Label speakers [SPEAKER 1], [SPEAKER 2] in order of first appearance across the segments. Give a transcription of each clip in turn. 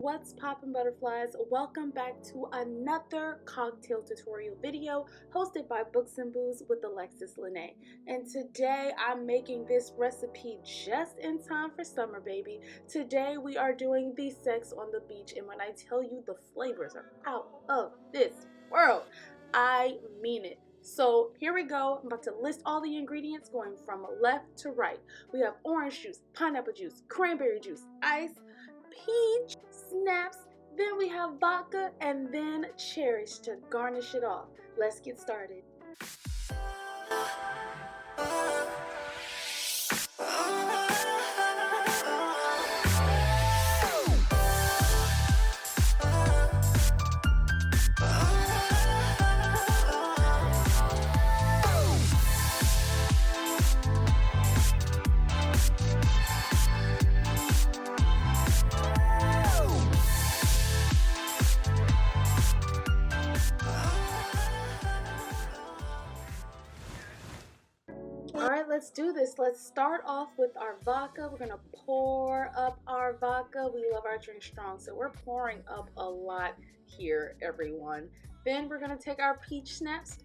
[SPEAKER 1] What's poppin', butterflies? Welcome back to another cocktail tutorial video hosted by Books and Booze with Alexes LaNae. And today I'm making this recipe just in time for summer, baby. Today we are doing the sex on the beach, and when I tell you the flavors are out of this world, I mean it. So here we go. I'm about to list all the ingredients going from left to right. We have orange juice, pineapple juice, cranberry juice, ice, peach, snaps, then we have vodka, and then cherries to garnish it off. Let's get started. Alright, let's do this. Let's start off with our vodka. We're going to pour up our vodka. We love our drink strong, so we're pouring up a lot here, everyone. Then we're going to take our peach snaps.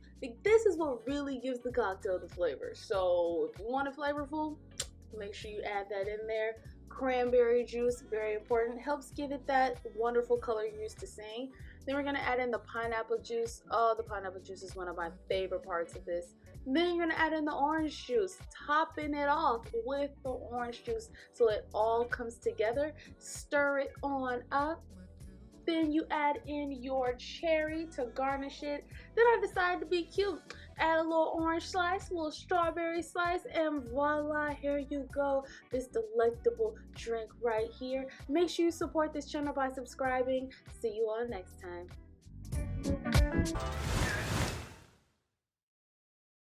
[SPEAKER 1] This is what really gives the cocktail the flavor. So if you want it flavorful, make sure you add that in there. Cranberry juice, very important, helps give it that wonderful color you're used to seeing. Then we're going to add in the pineapple juice. Oh, the pineapple juice is one of my favorite parts of this. Then you're going to add in the orange juice, topping it off with the orange juice so it all comes together. Stir it on up. Then you add in your cherry to garnish it. Then I decided to be cute. Add a little orange slice, a little strawberry slice, and voila, here you go. This delectable drink right here. Make sure you support this channel by subscribing. See you all next time.